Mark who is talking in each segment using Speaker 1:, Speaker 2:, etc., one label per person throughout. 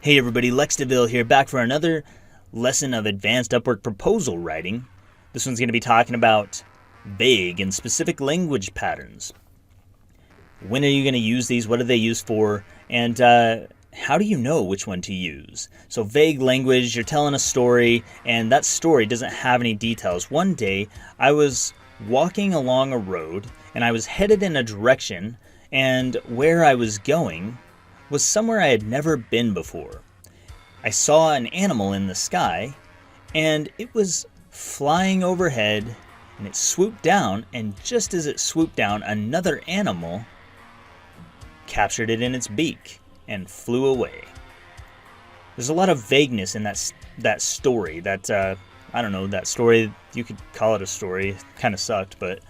Speaker 1: Hey everybody, Lex DeVille here, back for another lesson of advanced Upwork proposal writing. This one's going to be talking about vague and specific language patterns. When are you going to use these? What are they used for? And how do you know which one to use? So vague language, you're telling a story, and that story doesn't have any details. One day, I was walking along a road, and I was headed in a direction, and where I was going was somewhere I had never been before. I saw an animal in the sky, and it was flying overhead, and it swooped down, and just as it swooped down, another animal captured it in its beak and flew away. There's a lot of vagueness in that story. That story, you could call it a story. Kind of sucked, but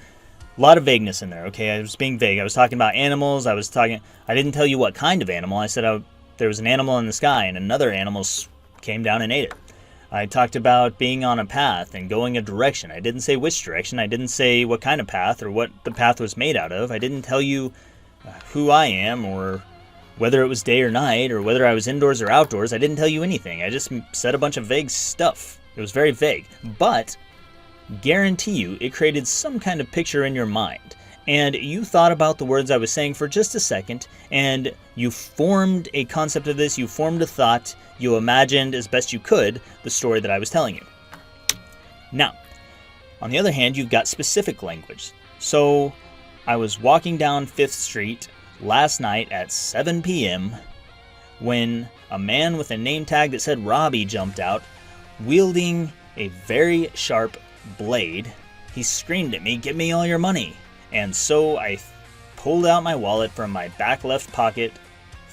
Speaker 1: a lot of vagueness in there. Okay, I was being vague. I was talking about animals. I didn't tell you what kind of animal. I said there was an animal in the sky and another animal came down and ate it. I talked about being on a path and going a direction. I didn't say which direction. I didn't say what kind of path or what the path was made out of. I didn't tell you who I am or whether it was day or night or whether I was indoors or outdoors. I didn't tell you anything. I just said a bunch of vague stuff. It was very vague, but guarantee you it created some kind of picture in your mind, and you thought about the words I was saying for just a second, and you formed a concept of this, you formed a thought, you imagined as best you could the story that I was telling you. Now, on the other hand, you've got specific language. So I was walking down 5th Street last night at 7 p.m. when a man with a name tag that said Robbie jumped out, wielding a very sharp blade. He screamed at me, "Give me all your money." And so I pulled out my wallet from my back left pocket,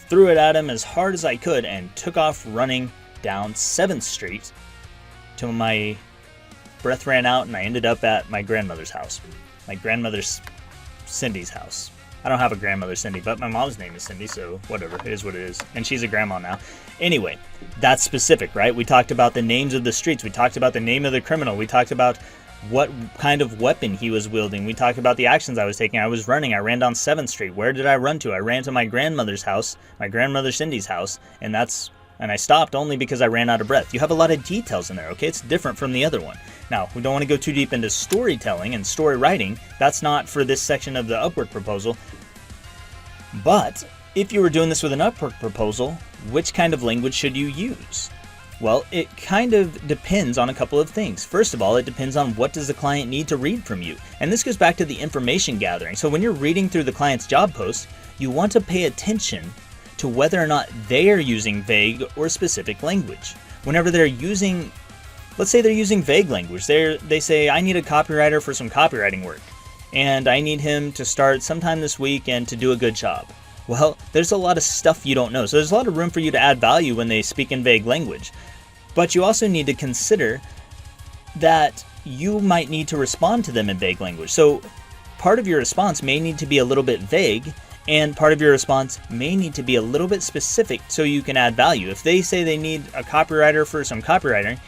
Speaker 1: threw it at him as hard as I could, and took off running down 7th Street till my breath ran out and I ended up at my grandmother's house. My grandmother Cindy's house. I don't have a grandmother Cindy, but my mom's name is Cindy, so whatever, it is what it is. And she's a grandma now. Anyway, that's specific, right? We talked about the names of the streets. We talked about the name of the criminal. We talked about what kind of weapon he was wielding. We talked about the actions I was taking. I was running. I ran down 7th Street. Where did I run to? I ran to my grandmother's house, my grandmother Cindy's house, and I stopped only because I ran out of breath. You have a lot of details in there, okay? It's different from the other one. Now, we don't want to go too deep into storytelling and story writing. That's not for this section of the Upwork proposal. But if you were doing this with an Upwork proposal, which kind of language should you use? Well, it kind of depends on a couple of things. First of all, it depends on what does the client need to read from you. And this goes back to the information gathering. So when you're reading through the client's job post, you want to pay attention to whether or not they are using vague or specific language. Whenever they're using, let's say they're using vague language. They say, I need a copywriter for some copywriting work, and I need him to start sometime this week and to do a good job. Well, there's a lot of stuff you don't know. So there's a lot of room for you to add value when they speak in vague language. But you also need to consider that you might need to respond to them in vague language. So part of your response may need to be a little bit vague, and part of your response may need to be a little bit specific so you can add value. If they say they need a copywriter for some copywriting,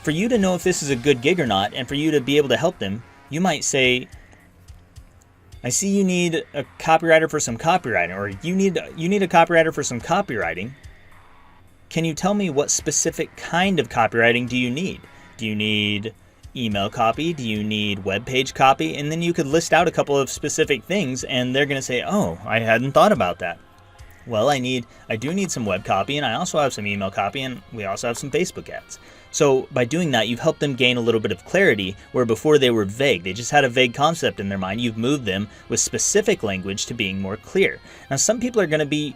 Speaker 1: for you to know if this is a good gig or not, and for you to be able to help them, you might say, I see you need a copywriter for some copywriting, or you need a copywriter for some copywriting. Can you tell me what specific kind of copywriting do you need? Do you need email copy? Do you need web page copy? And then you could list out a couple of specific things, and they're going to say, oh, I hadn't thought about that. Well, I do need some web copy, and I also have some email copy, and we also have some Facebook ads. So by doing that, you've helped them gain a little bit of clarity where before they were vague. They just had a vague concept in their mind. You've moved them with specific language to being more clear. Now, some people are going to be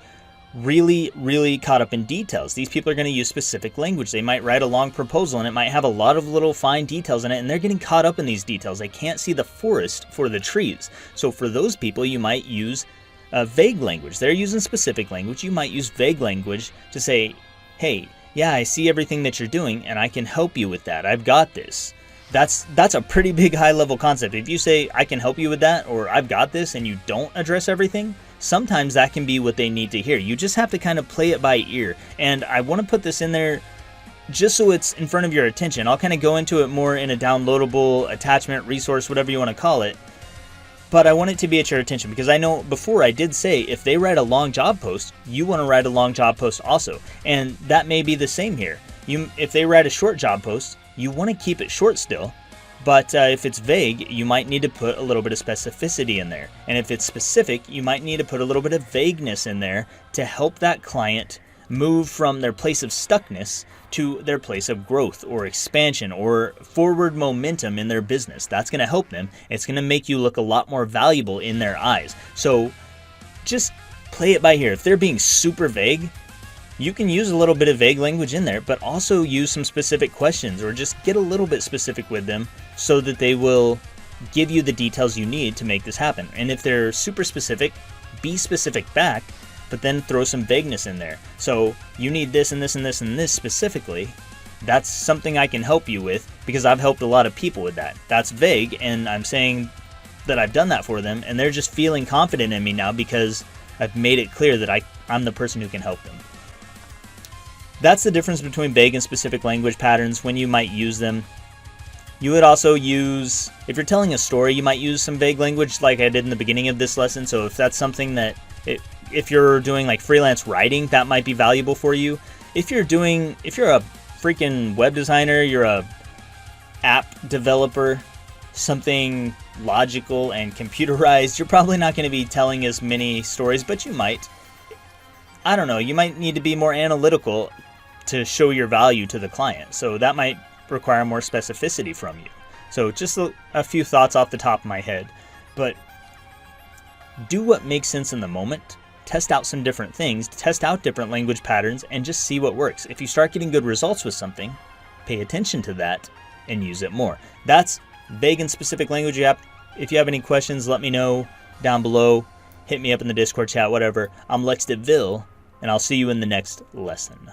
Speaker 1: really, really caught up in details. These people are going to use specific language. They might write a long proposal and it might have a lot of little fine details in it, and they're getting caught up in these details. They can't see the forest for the trees. So for those people, you might use vague language. They're using specific language. You might use vague language to say, hey, yeah, I see everything that you're doing and I can help you with that. I've got this. That's a pretty big high-level concept. If you say, I can help you with that, or I've got this, and you don't address everything, sometimes that can be what they need to hear. You just have to kind of play it by ear. And I want to put this in there just so it's in front of your attention. I'll kind of go into it more in a downloadable attachment, resource, whatever you want to call it. But I want it to be at your attention because I know before I did say if they write a long job post, you want to write a long job post also. And that may be the same here. If they write a short job post, you want to keep it short still. But if it's vague, you might need to put a little bit of specificity in there. And if it's specific, you might need to put a little bit of vagueness in there to help that client move from their place of stuckness to their place of growth or expansion or forward momentum in their business. That's going to help them. It's going to make you look a lot more valuable in their eyes. So just play it by ear. If they're being super vague, you can use a little bit of vague language in there, but also use some specific questions or just get a little bit specific with them so that they will give you the details you need to make this happen. And if they're super specific, be specific back, but then throw some vagueness in there. So you need this and this and this and this specifically. That's something I can help you with because I've helped a lot of people with that. That's vague, and I'm saying that I've done that for them, and they're just feeling confident in me now because I've made it clear that I'm the person who can help them. That's the difference between vague and specific language patterns when you might use them. You would also use, if you're telling a story, you might use some vague language like I did in the beginning of this lesson. So if that's something that, if you're doing like freelance writing, that might be valuable for you. If you're a freaking web designer, you're a app developer, something logical and computerized, you're probably not going to be telling as many stories, but you might. I don't know, you might need to be more analytical to show your value to the client. So that might require more specificity from you. So just a few thoughts off the top of my head. But do what makes sense in the moment. Test out some different things. Test out different language patterns and just see what works. If you start getting good results with something, pay attention to that and use it more. That's vague and specific language app. If you have any questions, let me know down below. Hit me up in the Discord chat, whatever. I'm Lex DeVille, and I'll see you in the next lesson.